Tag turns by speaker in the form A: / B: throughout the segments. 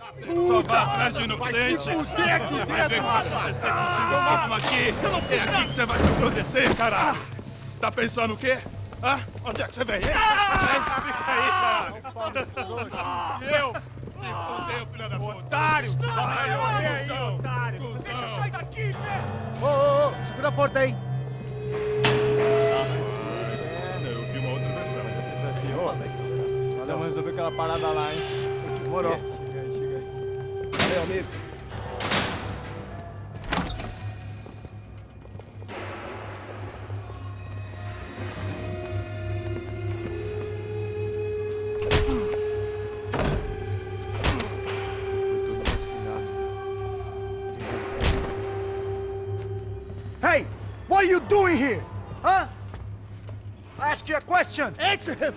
A: Só vá atrás de inocentes. Vai ver quando acontecer contigo aqui. É aqui que você vai se proteger, caralho. Tá pensando o quê? Hã? Onde é que você vem? Fica aí, caralho. Eu? Se fodeu, filho da puta. Otário! Vai, otário! Deixa eu sair daqui, né?
B: Ô, segura a porta aí.
A: Eu vi uma outra versão.
B: Vamos resolver aquela parada lá, hein? Demorou. Chega aí. Valeu, amigo. Hey! What are you doing here? Huh? I ask you a question. Answer him!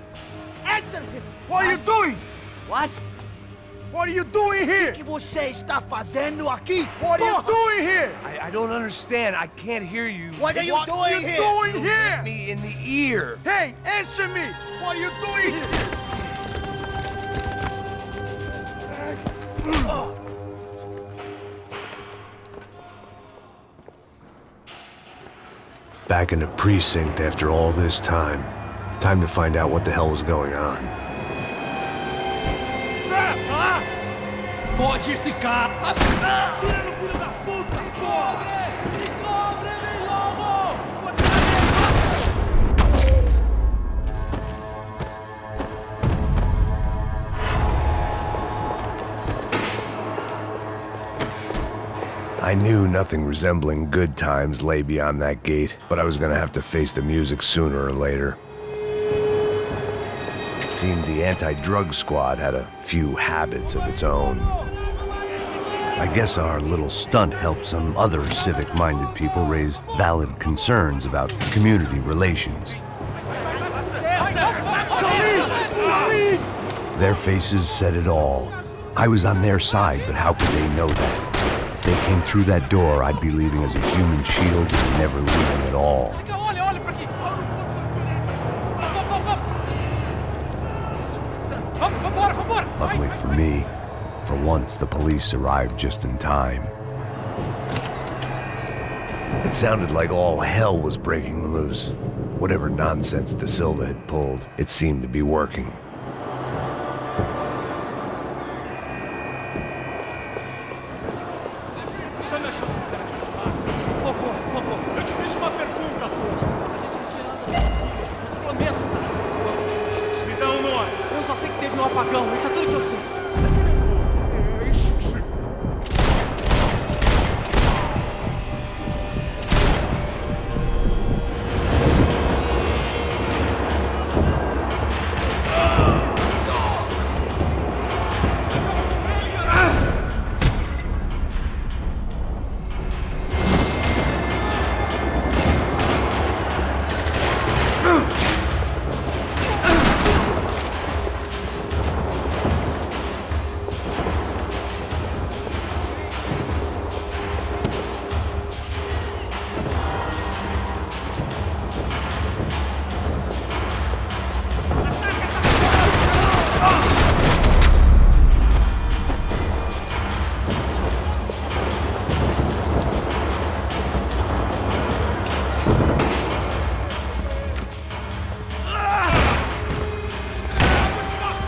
B: Answer him! What are you doing?
C: What?
B: What are you doing here?
C: O que você está fazendo aqui?
B: What are you doing here?
D: I don't understand. I can't hear you.
C: What are you doing here?
B: Doing here?
D: Me in the ear.
B: Hey, answer me! What are you doing here?
E: Back in the precinct after all this time. Time to find out what the hell was going on.
D: Fode esse cara!
A: Tira no filho da puta! Se cobre, vem logo!
E: I knew nothing resembling good times lay beyond that gate, but I was gonna have to face the music sooner or later. It seemed the anti-drug squad had a few habits of its own. I guess our little stunt helped some other civic-minded people raise valid concerns about community relations. Their faces said it all. I was on their side, but how could they know that? If they came through that door, I'd be leaving as a human shield and never leaving at all. Luckily for me, for once the police arrived just in time. It sounded like all hell was breaking loose. Whatever nonsense De Silva had pulled, it seemed to be working.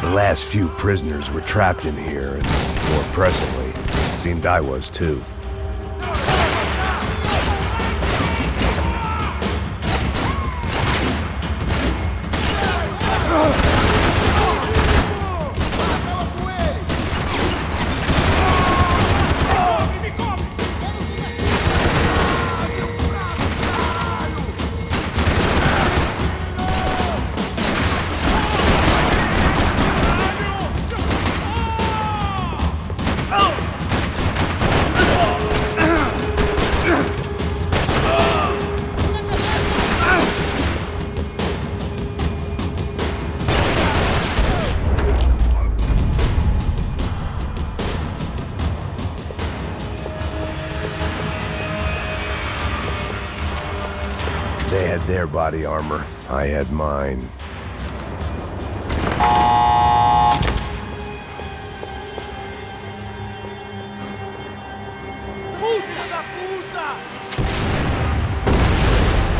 E: The last few prisoners were trapped in here, and more pressingly, it seemed I was too. They had their body armor. I had mine.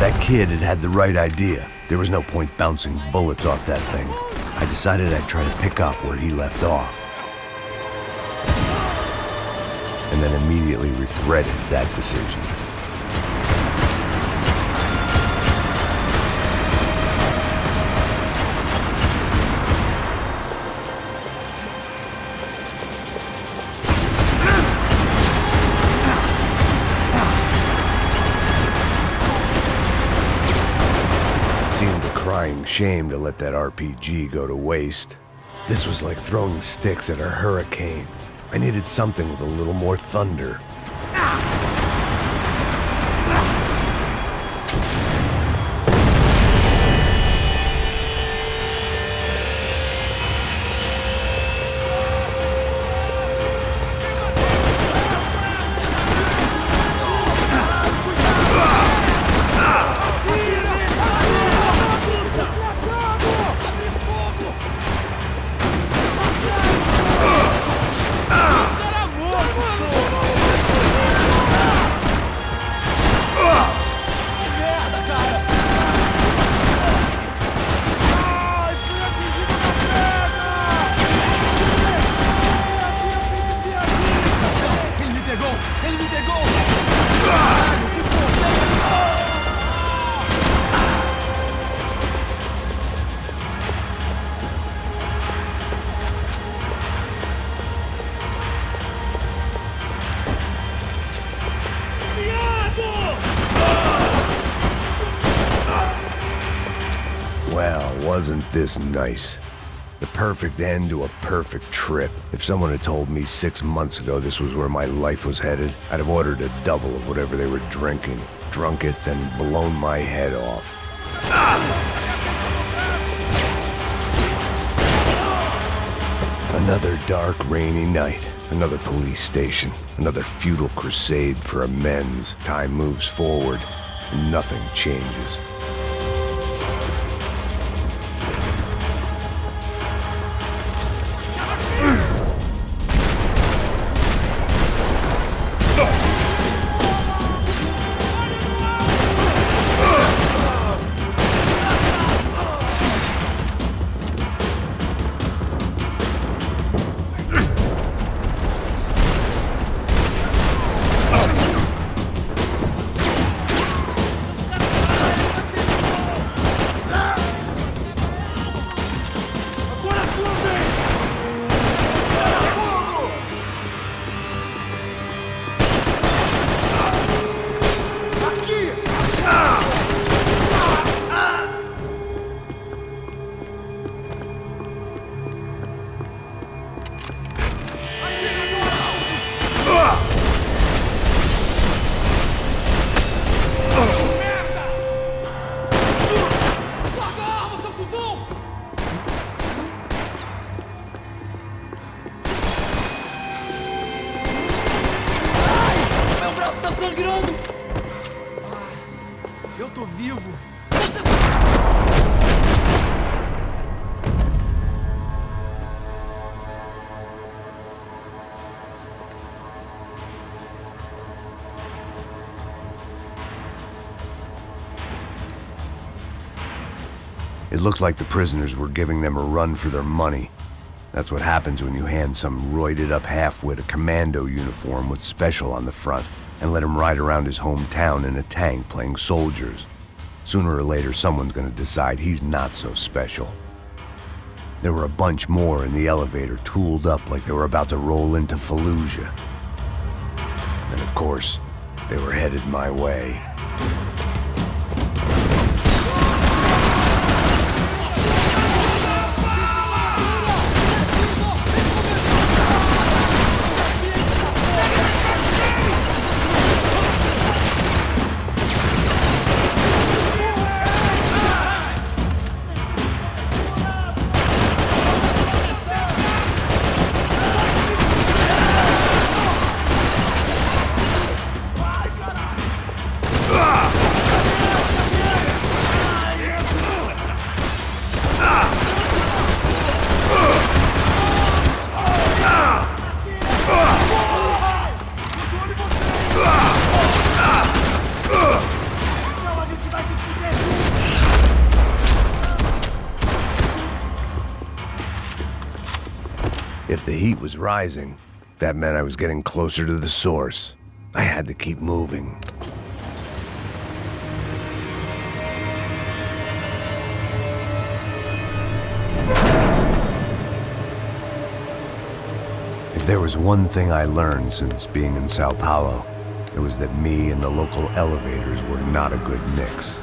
E: That kid had had the right idea. There was no point bouncing bullets off that thing. I decided I'd try to pick up where he left off. And then immediately regretted that decision. Seemed a crying shame to let that RPG go to waste. This was like throwing sticks at a hurricane. I needed something with a little more thunder. Wasn't this nice? The perfect end to a perfect trip. If someone had told me 6 months ago this was where my life was headed, I'd have ordered a double of whatever they were drinking, drunk it, then blown my head off. Another dark, rainy night. Another police station. Another futile crusade for amends. Time moves forward, and nothing changes. It looked like the prisoners were giving them a run for their money. That's what happens when you hand some roided-up halfwit a commando uniform with special on the front and let him ride around his hometown in a tank playing soldiers. Sooner or later, someone's gonna decide he's not so special. There were a bunch more in the elevator, tooled up like they were about to roll into Fallujah. And of course, they were headed my way. Ah! If the heat was rising, that meant I was getting closer to the source. I had to keep moving. If there was one thing I learned since being in Sao Paulo, it was that me and the local elevators were not a good mix.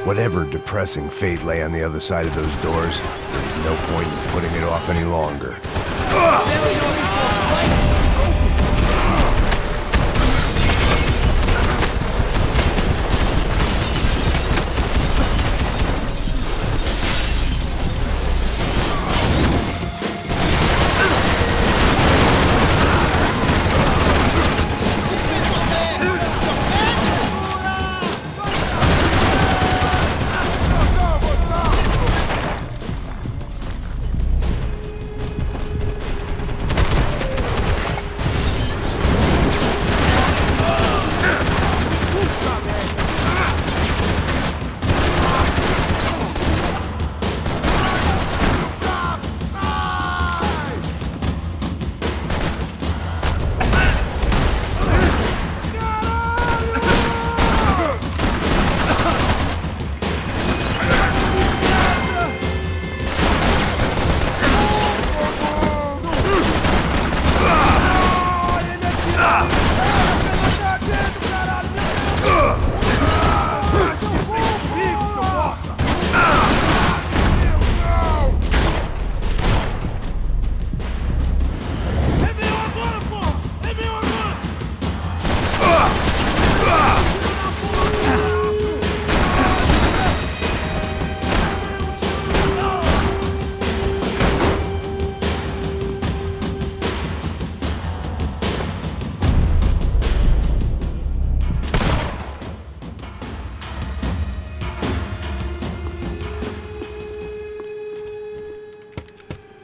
E: Whatever depressing fate lay on the other side of those doors, there's no point in putting it off any longer.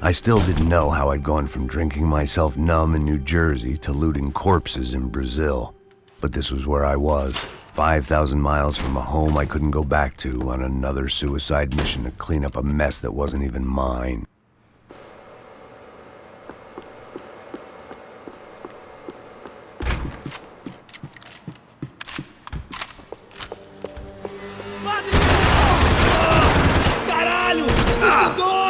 E: I still didn't know how I'd gone from drinking myself numb in New-Jersey to looting corpses in Brazil. But this was where I was, 5,000 miles from a home I couldn't go back to, on another suicide mission to clean up a mess that wasn't even mine.
D: Caralho! Isso dói!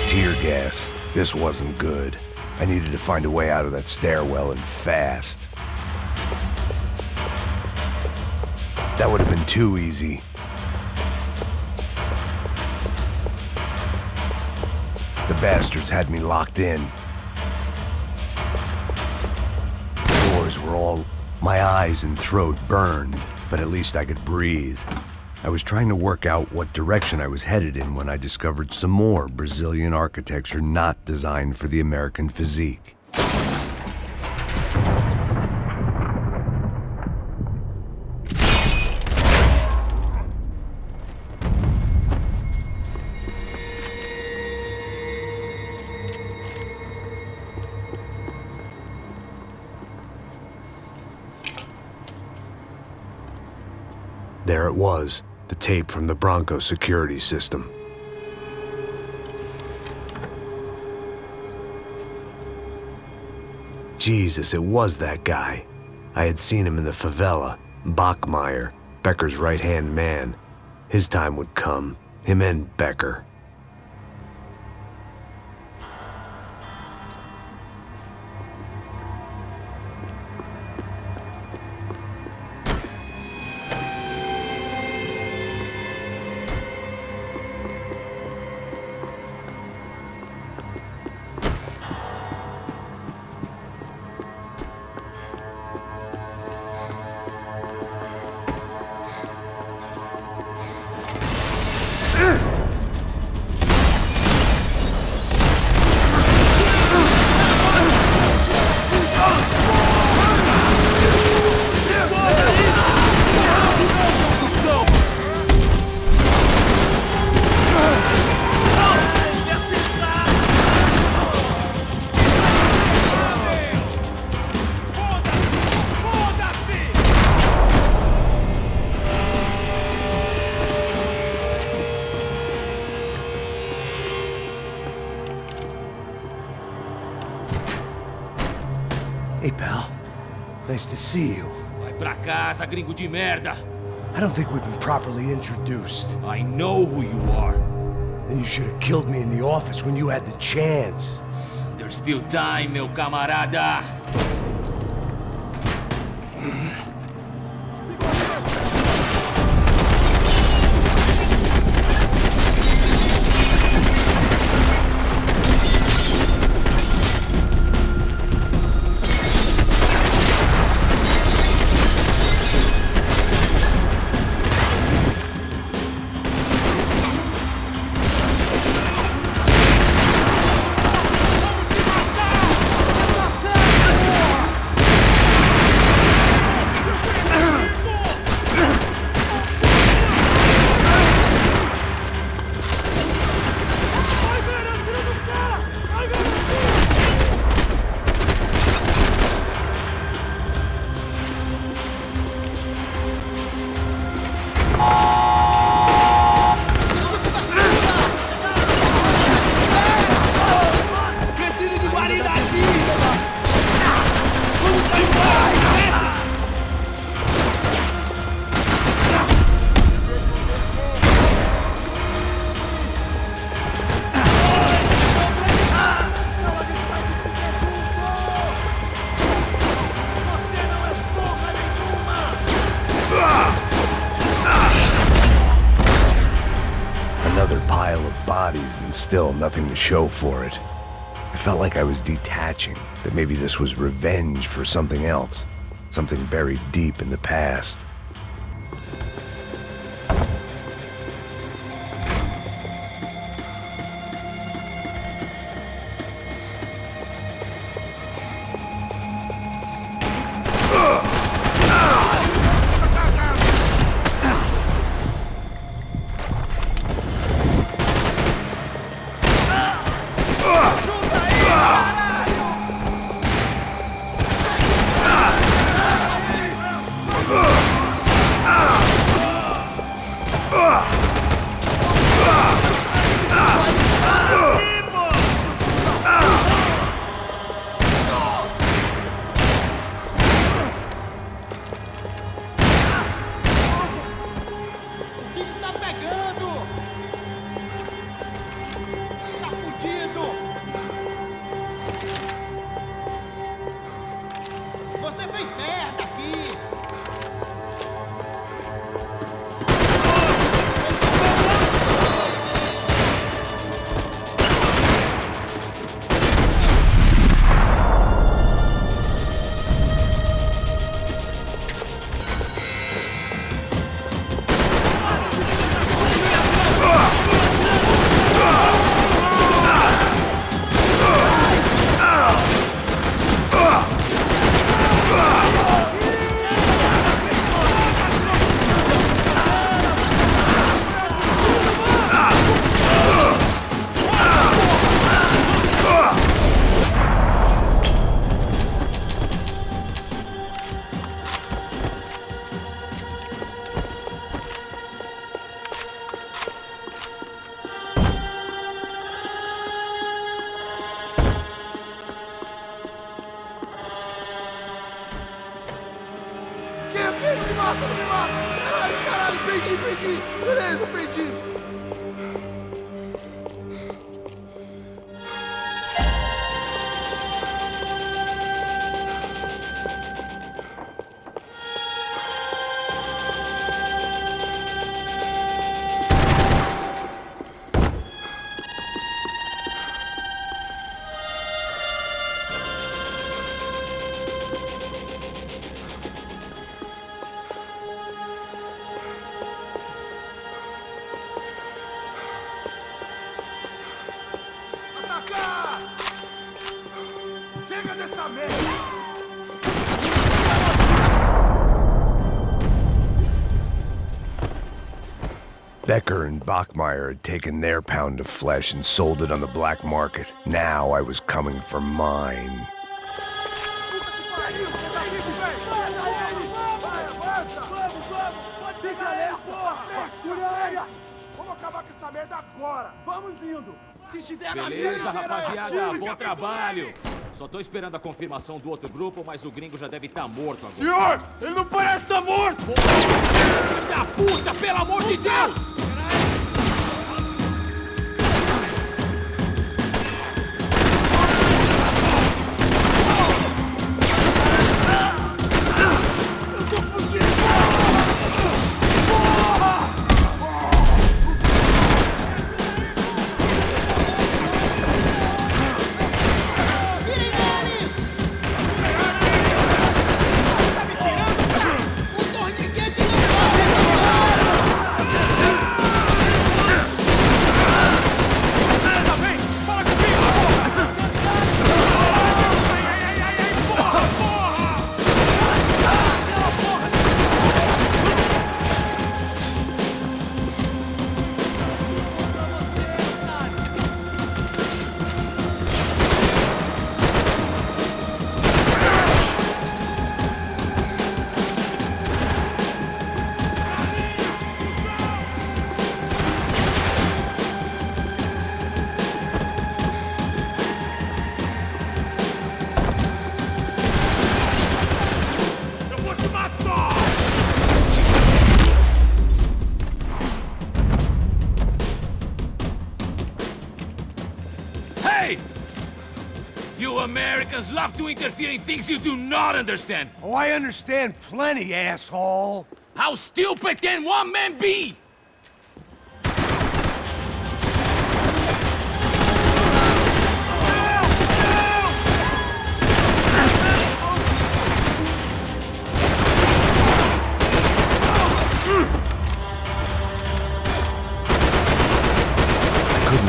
E: Tear gas. This wasn't good. I needed to find a way out of that stairwell and fast. That would have been too easy. The bastards had me locked in. The doors were all... My eyes and throat burned, but at least I could breathe. I was trying to work out what direction I was headed in when I discovered some more Brazilian architecture not designed for the American physique. There it was, The tape from the Bronco security system. Jesus, it was that guy. I had seen him in the favela. Bachmeyer, Becker's right-hand man. His time would come. Him and Becker.
B: Hey, pal. Nice to see you.
D: Vai pra casa, gringo de merda.
B: I don't think we've been properly introduced.
D: I know who you are.
B: Then you should have killed me in the office when you had the chance.
D: There's still time, meu camarada.
E: Another pile of bodies and still nothing to show for it. I felt like I was detaching, that maybe this was revenge for something else, something buried deep in the past.
C: mata, não me mata! Caralho, caralho, prendi! Beleza, prendi!
E: Becker and Bachmeyer had taken their pound of flesh and sold it on the black market. Now I was coming for mine.
D: Beleza, rapaziada, bom trabalho. Só tô esperando a confirmação do outro grupo, mas o gringo já deve estar morto agora.
A: Senhor, ele não parece estar morto!
D: Filho da puta, pelo amor de Deus! You Americans love to interfere in things you do not understand.
B: Oh, I understand plenty, asshole.
D: How stupid can one man be?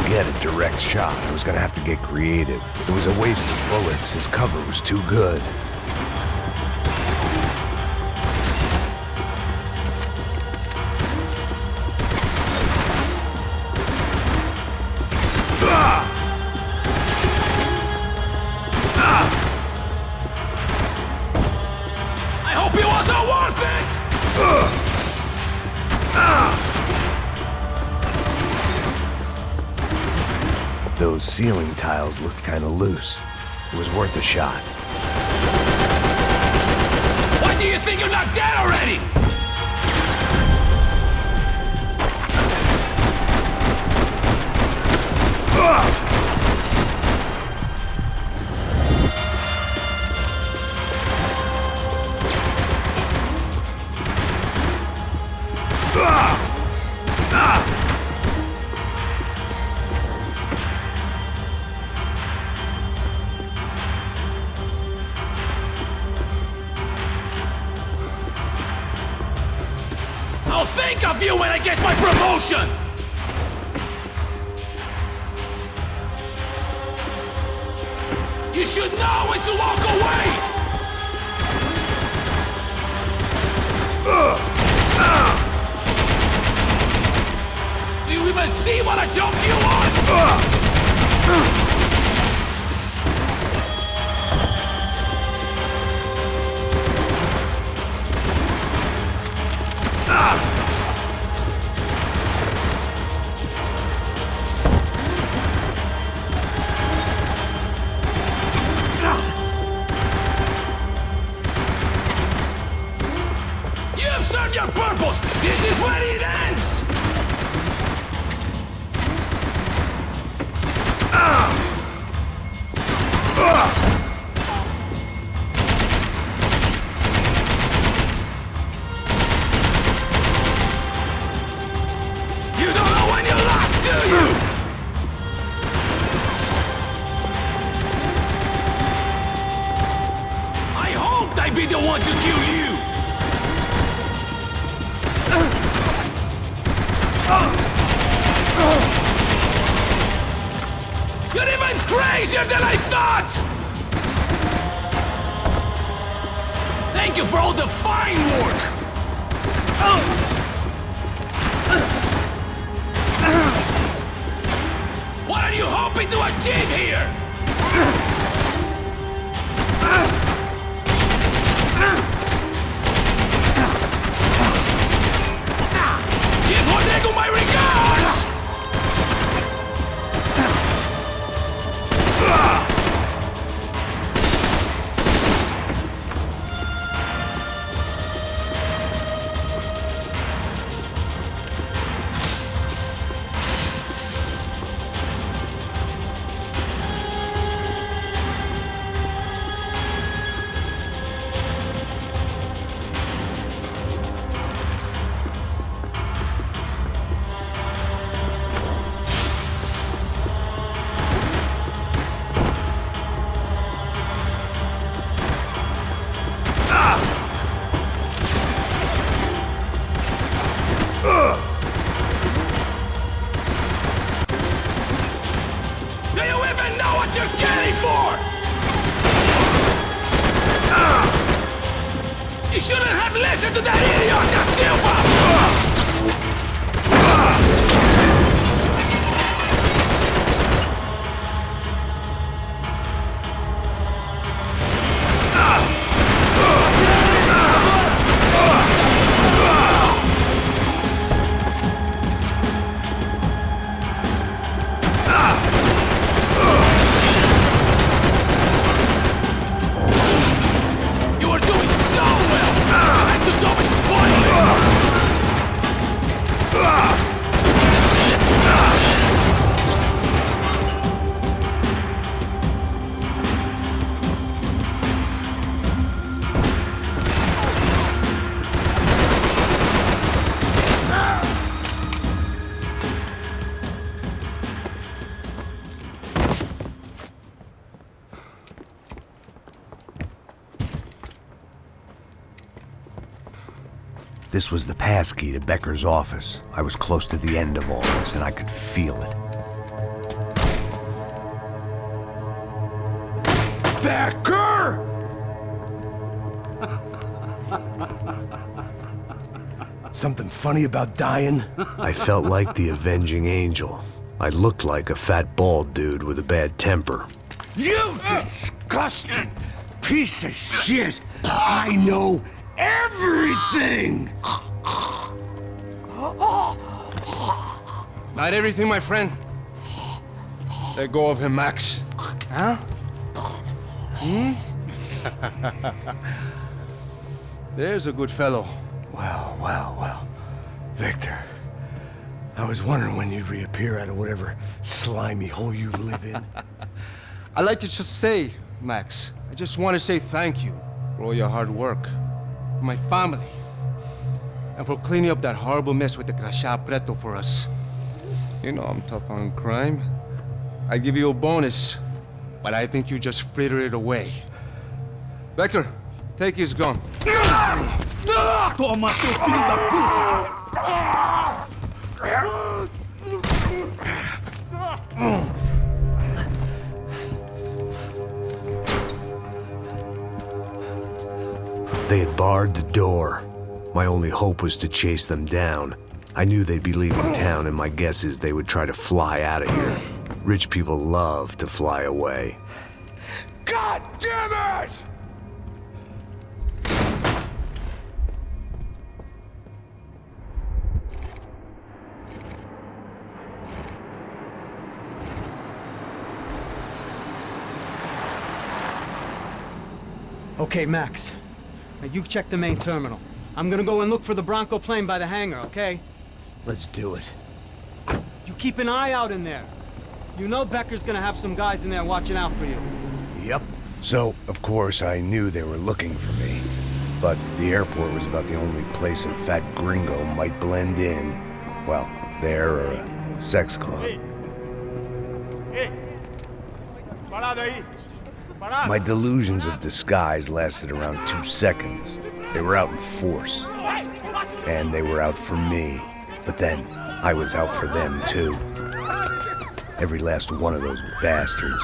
E: Get a direct shot. I was gonna have to get creative. It was a waste of bullets. His cover was too good.
D: I hope it wasn't worth it!
E: Those ceiling tiles looked kind of loose. It was worth a shot.
D: Why do you think you're not dead already? I'll think of you when I get my promotion! You should know when to walk away! Do you even see what a joke you want? You've serve your purpose! This is where it ends! You don't know when you're lost, do you? I hoped I'd be the one to kill you! You're even crazier than I thought! Thank you for all the fine work! What are you hoping to achieve here? Give Rodrigo my regards! Do you even know what you're getting for? You shouldn't have listened to that idiot, Da Silva! You are doing so well! I had to go and spoil it!
E: This was the passkey to Becker's office. I was close to the end of all this, and I could feel it.
C: Becker! Something funny about dying?
E: I felt like the avenging angel. I looked like a fat bald dude with a bad temper.
C: You disgusting piece of shit! I know everything!
F: Not everything, my friend. Let go of him, Max. Huh? There's a good fellow.
C: Well. Victor, I was wondering when you'd reappear out of whatever slimy hole you live in.
F: I'd like to just say, Max, I just want to say thank you for all your hard work, for my family, and for cleaning up that horrible mess with the crachá preto for us. You know I'm tough on crime. I give you a bonus, but I think you just fritter it away. Becker, take his gun.
B: Toma, seu filho da puta!
E: They had barred the door. My only hope was to chase them down. I knew they'd be leaving town, and my guess is they would try to fly out of here. Rich people love to fly away.
C: God damn it!
B: Okay, Max. Now you check the main terminal. I'm gonna go and look for the Bronco plane by the hangar, okay?
C: Let's do it.
B: You keep an eye out in there. You know Becker's gonna have some guys in there watching out for you.
C: Yep.
E: So, of course, I knew they were looking for me. But the airport was about the only place a fat gringo might blend in. Well, there or a sex club. My delusions of disguise lasted around 2 seconds. They were out in force. And they were out for me. But then, I was out for them too. Every last one of those bastards.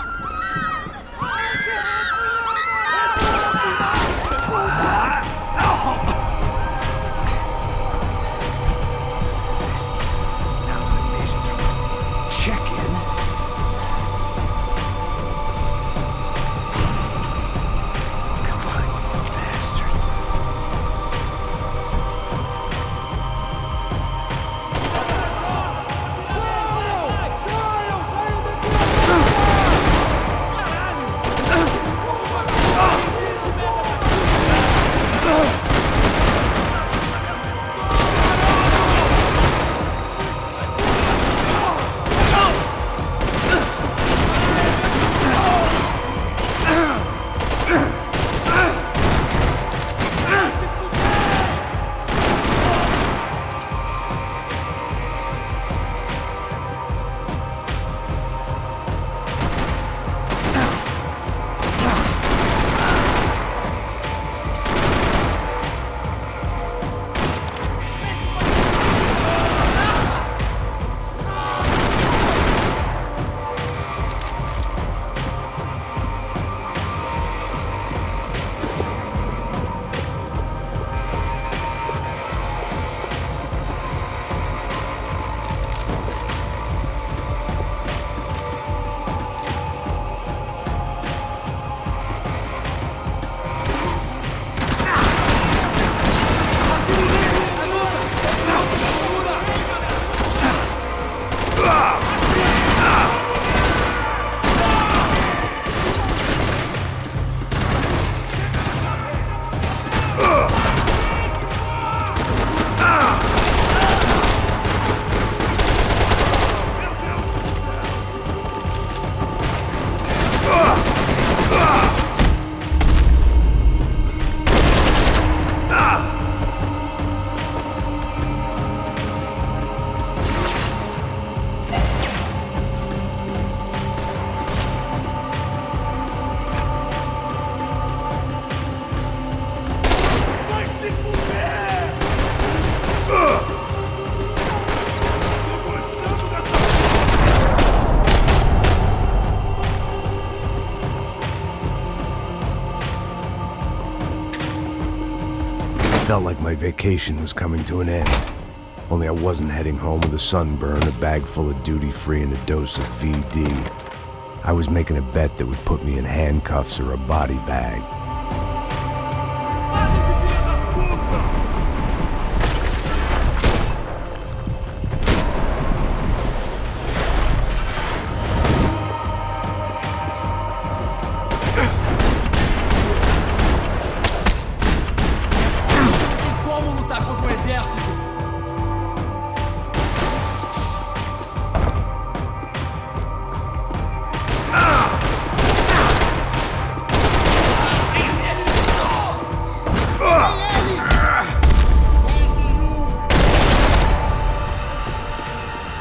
E: Felt like my vacation was coming to an end. Only I wasn't heading home with a sunburn, a bag full of duty-free, and a dose of VD. I was making a bet that would put me in handcuffs or a body bag.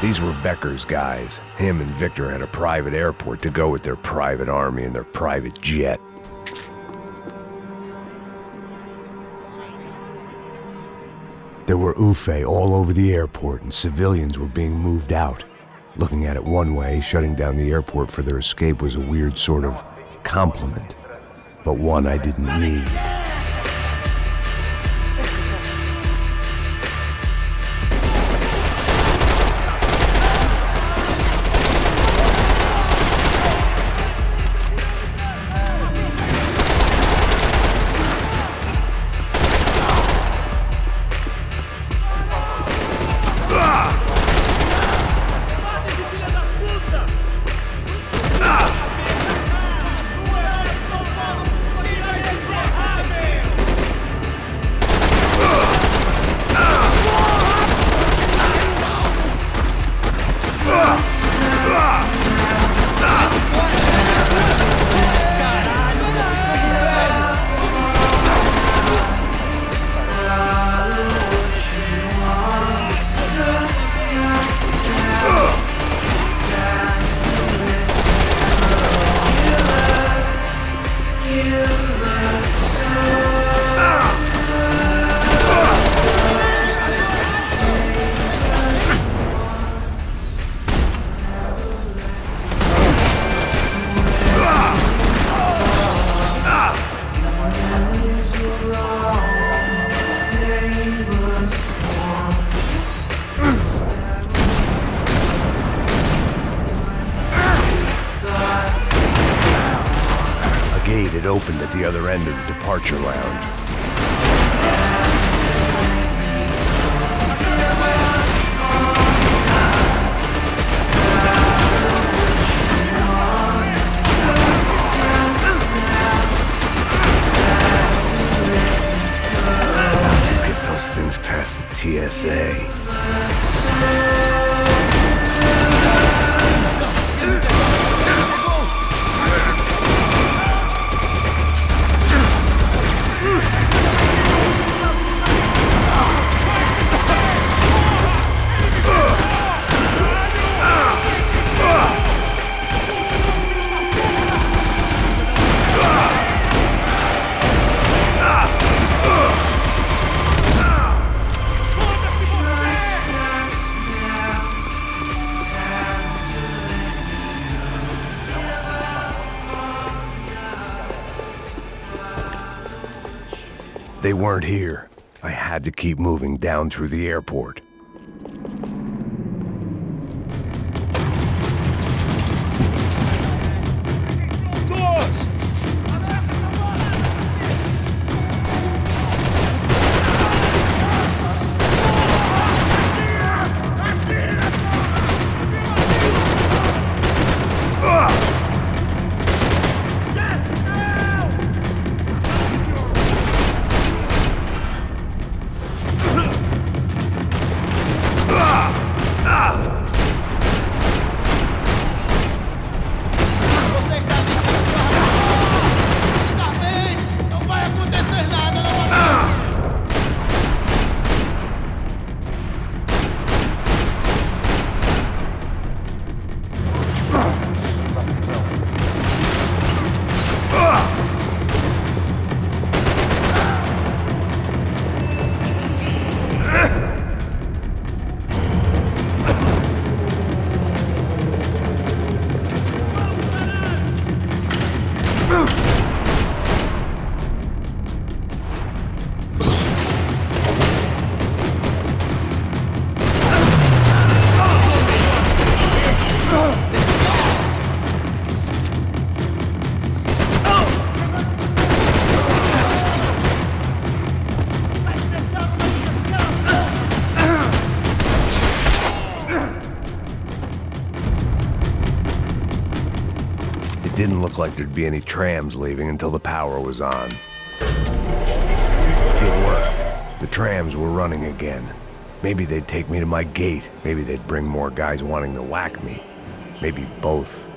E: These were Becker's guys. Him and Victor had a private airport to go with their private army and their private jet. There were UFE all over the airport, and civilians were being moved out. Looking at it one way, shutting down the airport for their escape was a weird sort of compliment, but one I didn't need. opened at the other end of the departure lounge. Get those things past the TSA. They weren't here. I had to keep moving down through the airport. Didn't look like there'd be any trams leaving until the power was on. It worked. The trams were running again. Maybe they'd take me to my gate. Maybe they'd bring more guys wanting to whack me. Maybe both.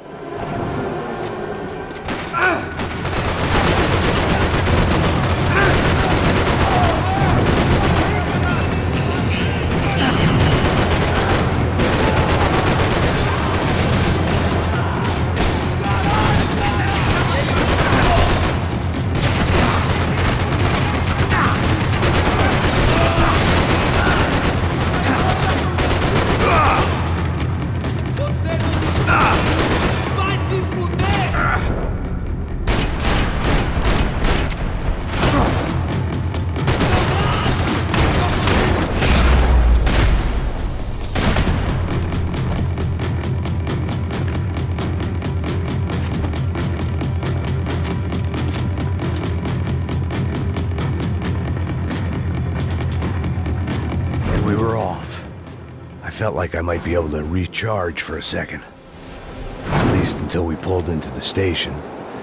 E: Felt like I might be able to recharge for a second. At least until we pulled into the station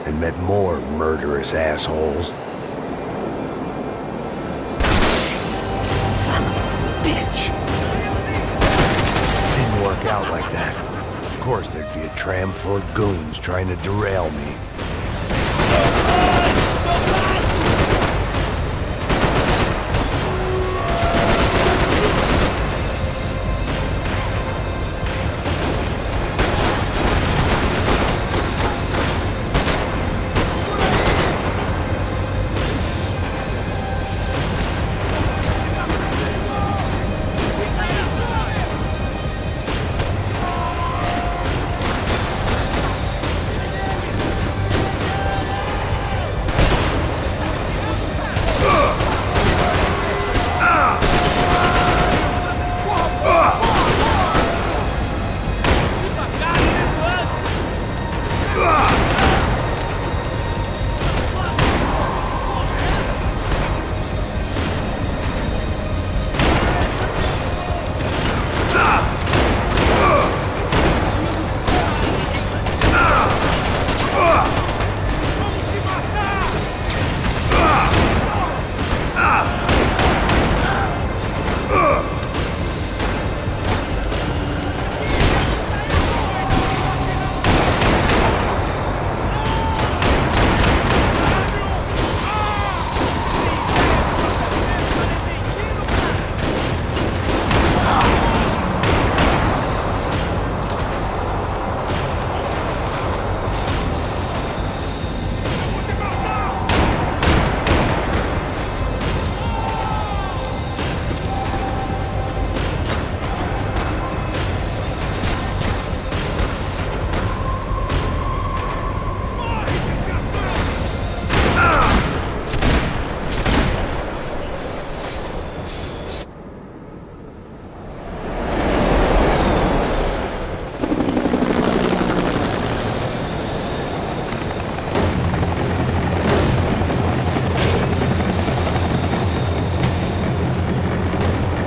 E: and met more murderous assholes. Son of a bitch! Didn't work out like that. Of course there'd be a tram full of goons trying to derail me.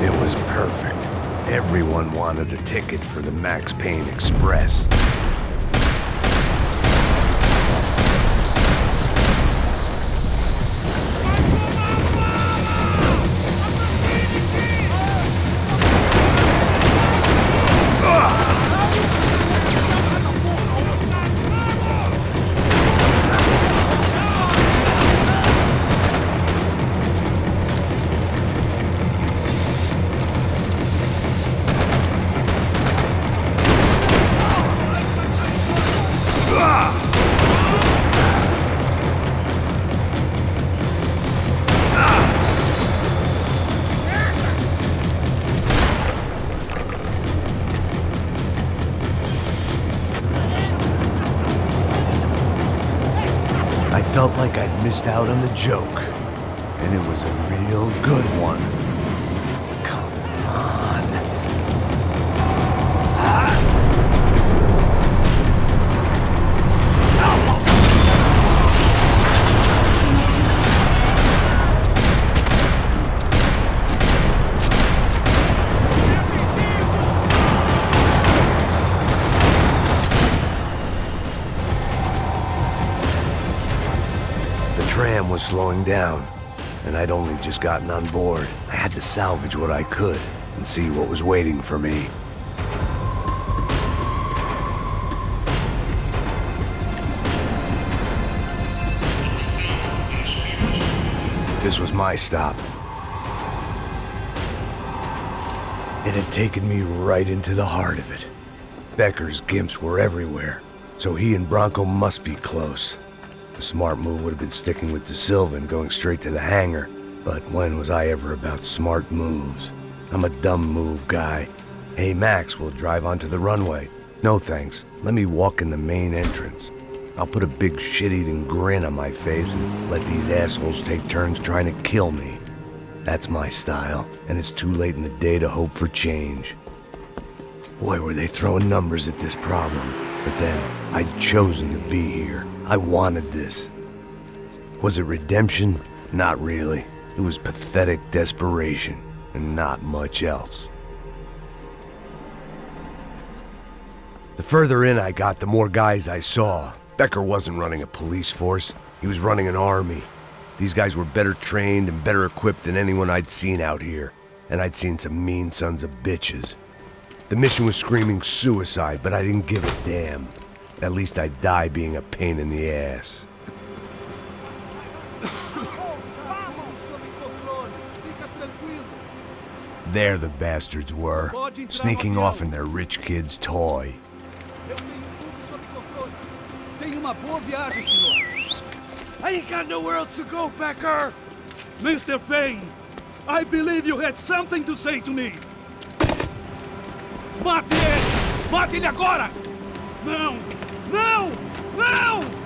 E: It was perfect. Everyone wanted a ticket for the Max Payne Express. I felt like I'd missed out on the joke, and it was a real good one. Come on. The tram was slowing down, and I'd only just gotten on board. I had to salvage what I could and see what was waiting for me. This was my stop. It had taken me right into the heart of it. Becker's gimps were everywhere, so he and Bronco must be close. The smart move would have been sticking with De Silva and going straight to the hangar, but when was I ever about smart moves? I'm a dumb move guy. Hey Max, we'll drive onto the runway. No thanks, let me walk in the main entrance. I'll put a big shit-eating grin on my face and let these assholes take turns trying to kill me. That's my style, and it's too late in the day to hope for change. Boy, were they throwing numbers at this problem. But then, I'd chosen to be here. I wanted this. Was it redemption? Not really. It was pathetic desperation, and not much else. The further in I got, the more guys I saw. Becker wasn't running a police force. He was running an army. These guys were better trained and better equipped than anyone I'd seen out here. And I'd seen some mean sons of bitches. The mission was screaming suicide, but I didn't give a damn. At least I'd die being a pain in the ass. There the bastards were, sneaking off in their rich kid's toy.
A: I ain't got nowhere else to go, Becker! Mr. Payne, I believe you had something to say to me. Mate ele! Mate ele agora! Não! Não! Não!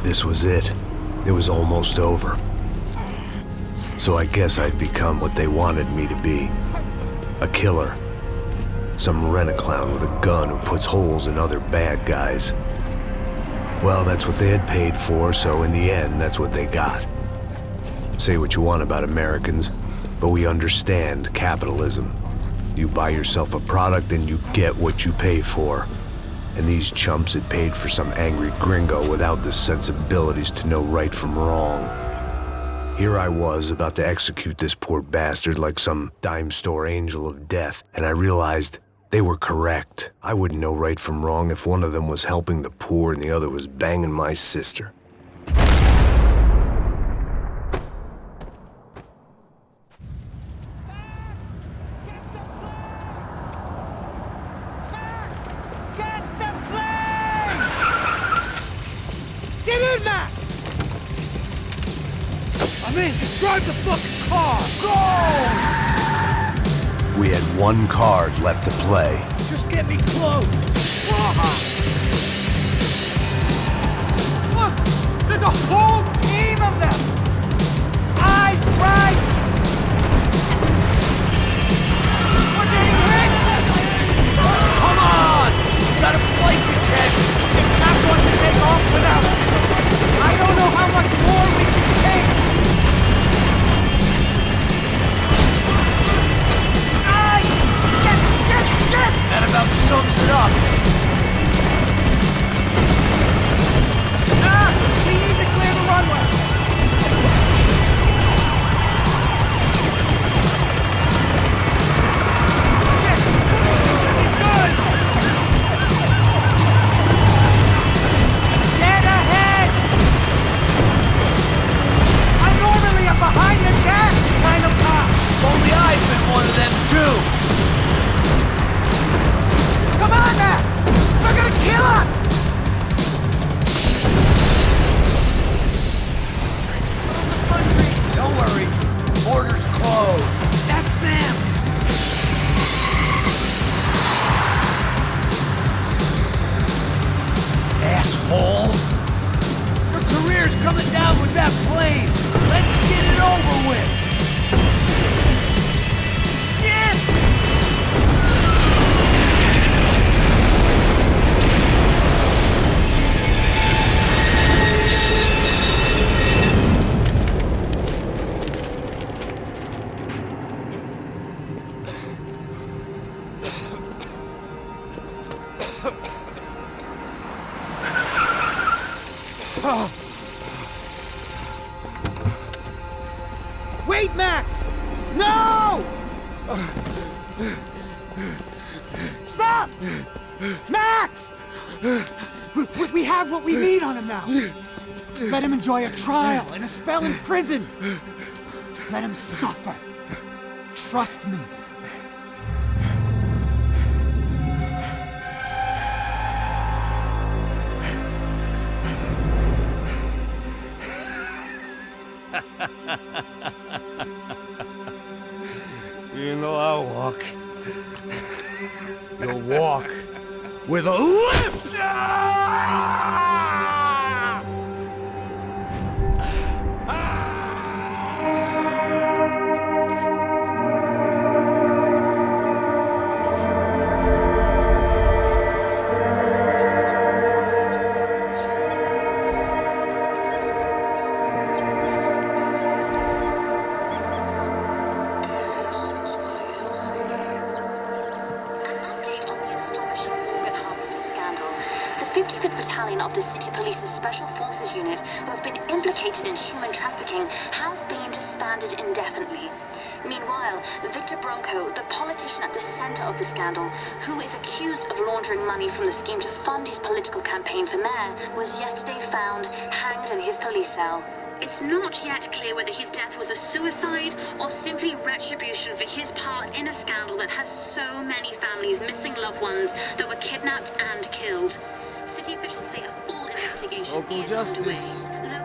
E: this was it. It was almost over. So I guess I'd become what they wanted me to be. A killer. Some rent-a-clown with a gun who puts holes in other bad guys. Well, that's what they had paid for, so in the end, that's what they got. Say what you want about Americans, but we understand capitalism. You buy yourself a product and you get what you pay for. And these chumps had paid for some angry gringo without the sensibilities to know right from wrong. Here I was, about to execute this poor bastard like some dime store angel of death, and I realized they were correct. I wouldn't know right from wrong if one of them was helping the poor and the other was banging my sister.
B: Drive the fucking car! Go!
E: We had one card left to play.
B: Just get me close! Look! There's a whole team of them! Eyes right! We're getting hit! Come on! You got a flight to catch! It's not going to take off without it! I don't know how much more we can take!
G: That about sums it up.
B: We need to clear the runway. Shit! This isn't good! Dead ahead! I'm normally a behind the gas kind of cop.
G: Only I've been one of them too.
B: Come on, Max! They're gonna kill us!
G: Don't worry. Border's closed.
B: That's them!
G: Asshole! Your career's coming down with that plane. Let's get it over with.
B: Wait, Max! No! Stop! Max! We have what we need on him now. Let him enjoy a trial and a spell in prison. Let him suffer. Trust me.
C: You know I'll walk. You'll walk with a lift!
H: Of the City Police's Special Forces unit who have been implicated in human trafficking has been disbanded indefinitely. Meanwhile, Victor Bronco, the politician at the center of the scandal, who is accused of laundering money from the scheme to fund his political campaign for mayor, was yesterday found hanged in his police cell. It's not yet clear whether his death was a suicide or simply retribution for his part in a scandal that has so many families missing loved ones that were kidnapped and killed. City officials say a full investigation
G: Local
H: is
G: justice.
H: underway.